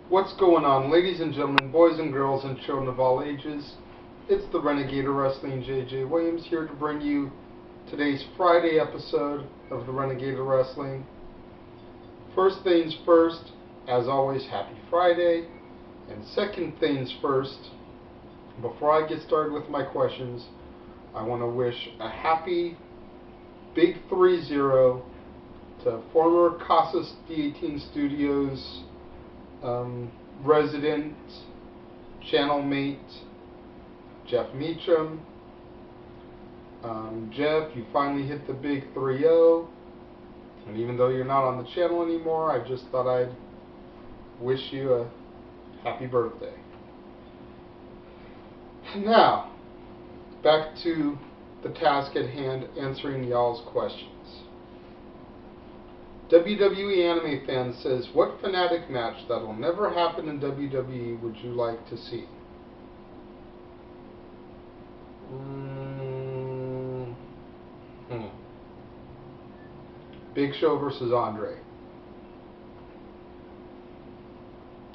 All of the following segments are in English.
What's going on, ladies and gentlemen, boys and girls, and children of all ages? It's the Renegade of Wrestling, J.J. Williams, here to bring you today's Friday episode of the Renegade of Wrestling. First things first, as always, happy Friday. And second things first, before I get started with my questions, I want to wish a happy Big 3-0 to former Casa D18 Studios resident, channel mate, Jeff Meacham. Jeff, you finally hit the big 3-0, and even though you're not on the channel anymore, I just thought I'd wish you a happy birthday. Now, back to the task at hand, answering y'all's questions. WWE Anime Fan says, what Fanatic match that will never happen in WWE would you like to see? Big Show versus Andre.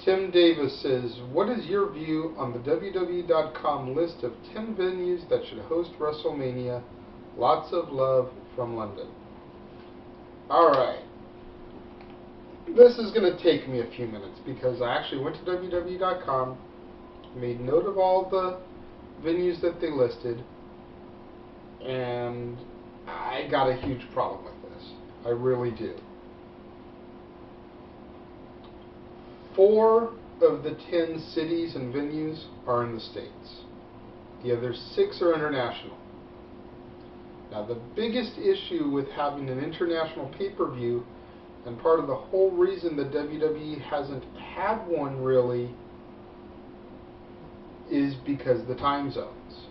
Tim Davis says, what is your view on the WWE.com list of 10 venues that should host WrestleMania? Lots of love from London. Alright. This is going to take me a few minutes because I actually went to WWE.com, made note of all the venues that they listed, and I got a huge problem with this. I really do. 4 of the 10 cities and venues are in the States. The other 6 are international. Now, the biggest issue with having an international pay-per-view, and part of the whole reason that WWE hasn't had one really, is because the time zones.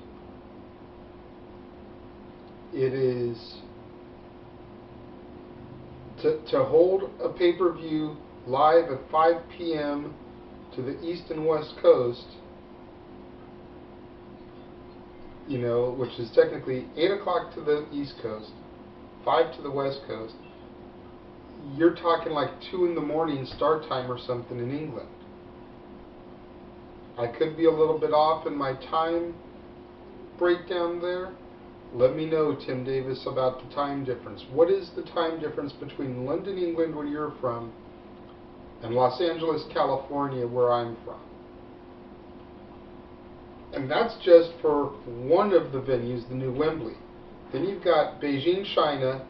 It is to hold a pay-per-view live at 5 p.m. to the East and West Coast, you know, which is technically 8 o'clock to the East Coast, 5 to the West Coast. You're talking like 2 in the morning start time or something in England. I could be a little bit off in my time breakdown there. Let me know, Tim Davis, about the time difference. What is the time difference between London, England, where you're from, and Los Angeles, California, where I'm from? And that's just for one of the venues, the new Wembley. Then you've got Beijing, China,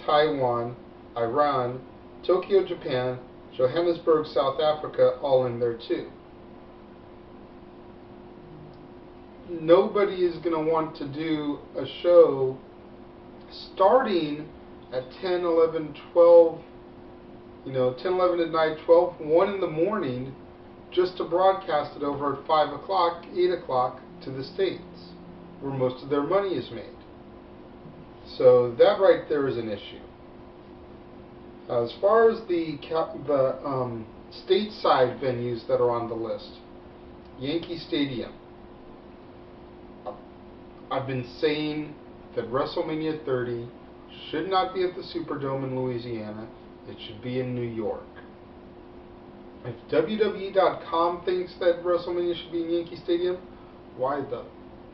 Taiwan, Iran, Tokyo, Japan, Johannesburg, South Africa, all in there too. Nobody is going to want to do a show starting at 10, 11, 12, 10, 11 at night, 12, 1 in the morning, just to broadcast it over at 5 o'clock, 8 o'clock to the States, where most of their money is made. So that right there is an issue. As far as the stateside venues that are on the list, Yankee Stadium. I've been saying that WrestleMania 30 should not be at the Superdome in Louisiana. It should be in New York. If WWE.com thinks that WrestleMania should be in Yankee Stadium, why the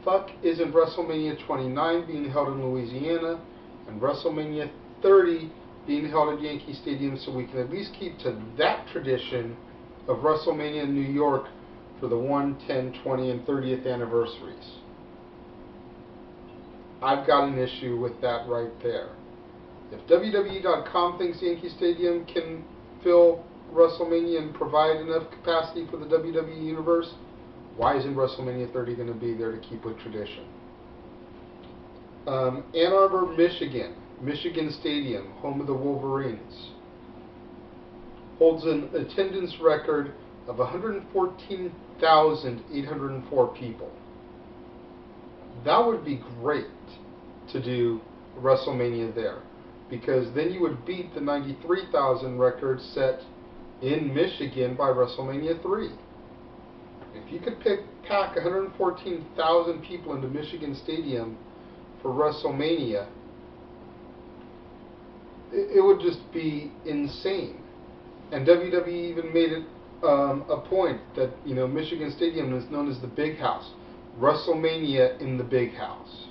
fuck isn't WrestleMania 29 being held in Louisiana and WrestleMania 30 being held at Yankee Stadium, so we can at least keep to that tradition of WrestleMania in New York for the 1, 10, 20, and 30th anniversaries? I've got an issue with that right there. If WWE.com thinks Yankee Stadium can fill WrestleMania and provide enough capacity for the WWE Universe, why isn't WrestleMania 30 going to be there to keep with tradition? Ann Arbor, Michigan. Michigan Stadium, home of the Wolverines, holds an attendance record of 114,804 people. That would be great to do WrestleMania there, because then you would beat the 93,000 record set in Michigan by WrestleMania 3. If you could pack 114,000 people into Michigan Stadium for WrestleMania, it would just be insane. And WWE even made it a point that, Michigan Stadium is known as the Big House. WrestleMania in the Big House.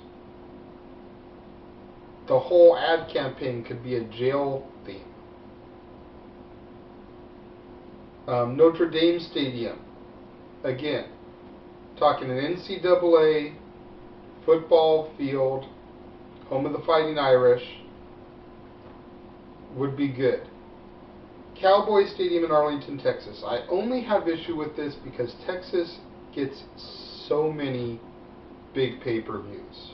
The whole ad campaign could be a jail theme. Notre Dame Stadium, again, talking an NCAA football field, home of the Fighting Irish, would be good. Cowboy Stadium in Arlington, Texas. I only have issue with this because Texas gets so many big pay-per-views.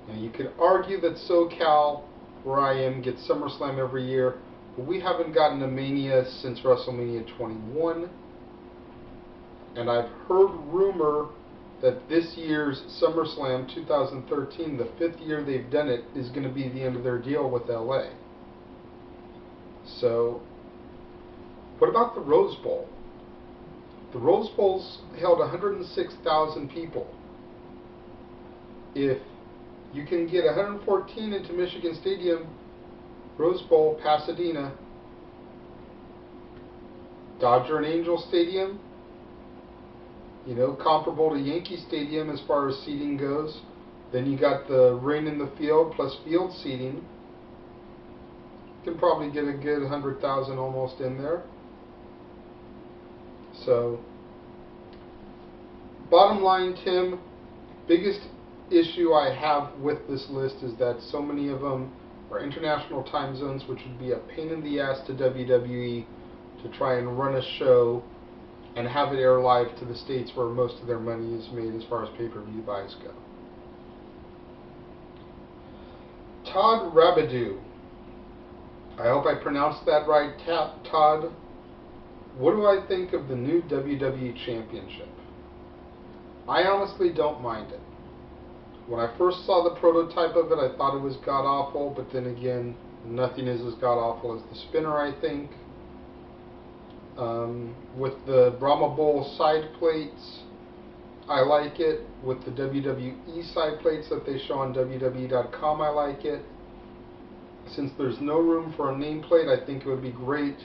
Now, you could argue that SoCal, where I am, gets SummerSlam every year, but we haven't gotten a Mania since WrestleMania 21. And I've heard rumor that this year's SummerSlam 2013, the 5th year they've done it, is going to be the end of their deal with LA. So, what about the Rose Bowl? The Rose Bowl's held 106,000 people. If you can get 114 into Michigan Stadium, Rose Bowl, Pasadena, Dodger and Angel Stadium, comparable to Yankee Stadium as far as seating goes. Then you got the rain in the field plus field seating. You can probably get a good 100,000 almost in there. So, bottom line, Tim, biggest issue I have with this list is that so many of them are international time zones, which would be a pain in the ass to WWE to try and run a show and have it air live to the states where most of their money is made as far as pay-per-view buys go. Todd Rabidou. I hope I pronounced that right. Todd, what do I think of the new WWE Championship? I honestly don't mind it. When I first saw the prototype of it, I thought it was god-awful, but then again, nothing is as god-awful as the spinner, I think. With the Brahma Bull side plates, I like it. With the WWE side plates that they show on WWE.com, I like it. Since there's no room for a nameplate, I think it would be great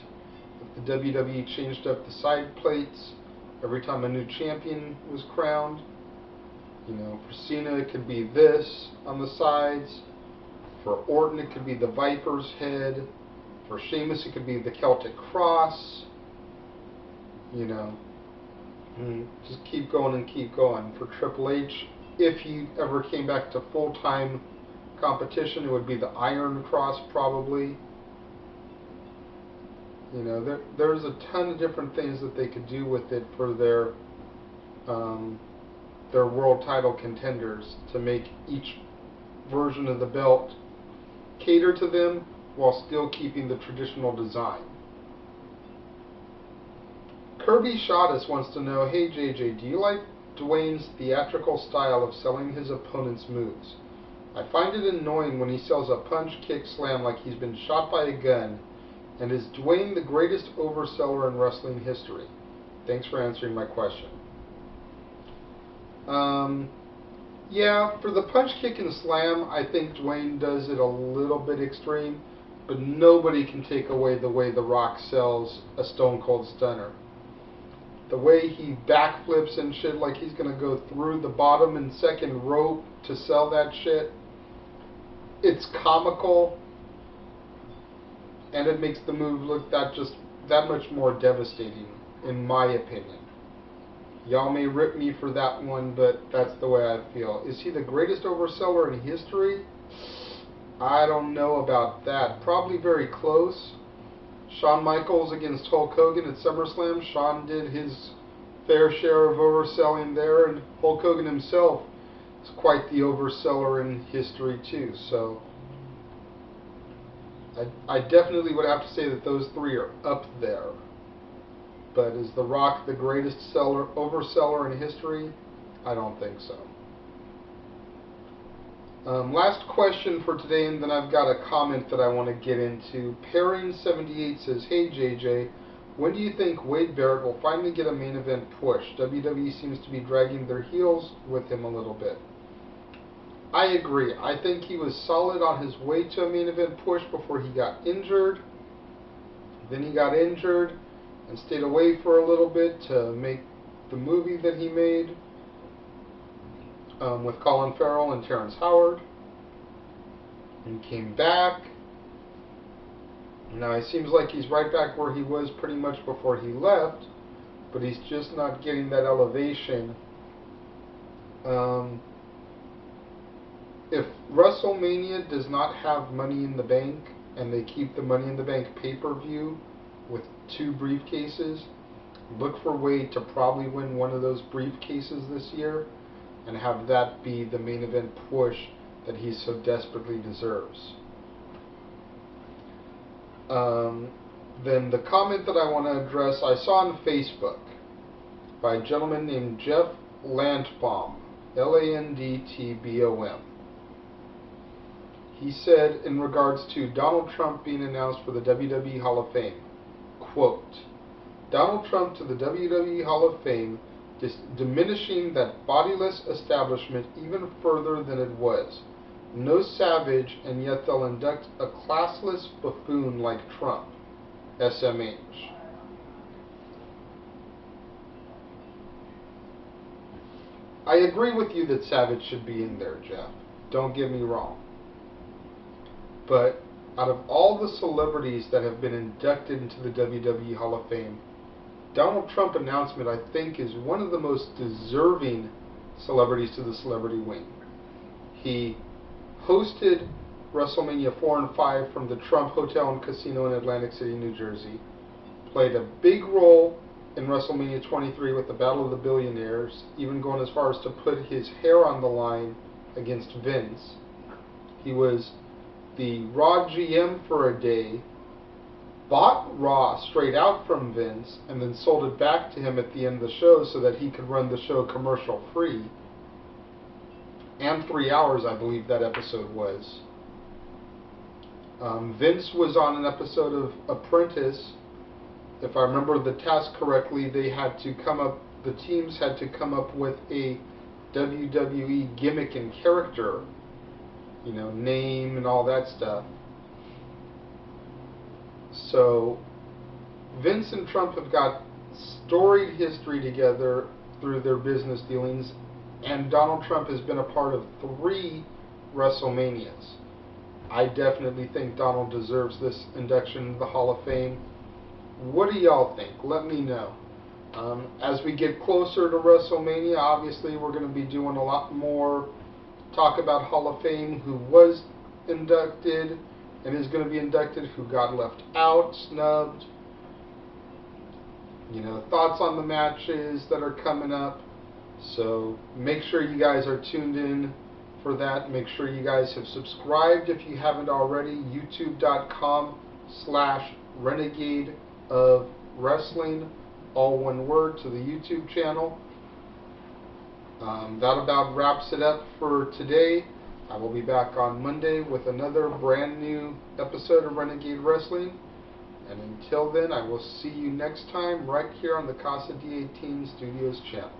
if the WWE changed up the side plates every time a new champion was crowned. For Cena it could be this on the sides. For Orton it could be the Viper's head. For Sheamus it could be the Celtic Cross. Just keep going and keep going. For Triple H, if he ever came back to full-time competition, it would be the Iron Cross probably. There's a ton of different things that they could do with it for their world title contenders to make each version of the belt cater to them while still keeping the traditional design. Kirby Shottis wants to know, hey JJ, do you like Dwayne's theatrical style of selling his opponent's moves? I find it annoying when he sells a punch, kick, slam like he's been shot by a gun, and is Dwayne the greatest overseller in wrestling history? Thanks for answering my question. Yeah, for the punch, kick, and slam, I think Dwayne does it a little bit extreme, but nobody can take away the way The Rock sells a Stone Cold Stunner. The way he backflips and shit like he's going to go through the bottom and second rope to sell that shit, it's comical, and it makes the move look that much more devastating, in my opinion. Y'all may rip me for that one, but that's the way I feel. Is he the greatest overseller in history? I don't know about that. Probably very close. Shawn Michaels against Hulk Hogan at SummerSlam. Shawn did his fair share of overselling there, and Hulk Hogan himself is quite the overseller in history too. So I definitely would have to say that those three are up there. But is The Rock the greatest overseller in history? I don't think so. Last question for today, and then I've got a comment that I want to get into. Pairing78 says, hey JJ, when do you think Wade Barrett will finally get a main event push? WWE seems to be dragging their heels with him a little bit. I agree. I think he was solid on his way to a main event push before he got injured. Then he got injured. and stayed away for a little bit to make the movie that he made with Colin Farrell and Terrence Howard, and came back. Now it seems like he's right back where he was pretty much before he left, but he's just not getting that elevation. If WrestleMania does not have Money in the Bank, and they keep the Money in the Bank pay-per-view with 2 briefcases, look for Wade to probably win one of those briefcases this year, and have that be the main event push that he so desperately deserves. Then the comment that I want to address, I saw on Facebook by a gentleman named Jeff Landtbaum, Landtbom. He said in regards to Donald Trump being announced for the WWE Hall of Fame, quote, Donald Trump to the WWE Hall of Fame, diminishing that bodiless establishment even further than it was. No savage, and yet they'll induct a classless buffoon like Trump. SMH. I agree with you that Savage should be in there, Jeff. Don't get me wrong. But out of all the celebrities that have been inducted into the WWE Hall of Fame, Donald Trump announcement, I think, is one of the most deserving celebrities to the celebrity wing. He hosted WrestleMania 4 and 5 from the Trump Hotel and Casino in Atlantic City, New Jersey. Played a big role in WrestleMania 23 with the Battle of the Billionaires, even going as far as to put his hair on the line against Vince. He was the Raw GM for a day, bought Raw straight out from Vince, and then sold it back to him at the end of the show so that he could run the show commercial free. And 3 hours, I believe that episode was. Vince was on an episode of Apprentice. If I remember the task correctly, the teams had to come up with a WWE gimmick and character, name and all that stuff. So Vince and Trump have got storied history together through their business dealings, and Donald Trump has been a part of 3 WrestleManias. I definitely think Donald deserves this induction into the Hall of Fame. What do y'all think? Let me know. As we get closer to WrestleMania, obviously we're going to be doing a lot more talk about Hall of Fame, who was inducted and is going to be inducted, who got left out, snubbed. Thoughts on the matches that are coming up. So make sure you guys are tuned in for that. Make sure you guys have subscribed if you haven't already. youtube.com/Renegade of Wrestling, all one word, to the YouTube channel. That about wraps it up for today. I will be back on Monday with another brand new episode of Renegade Wrestling. And until then, I will see you next time right here on the Casa D18 Studios channel.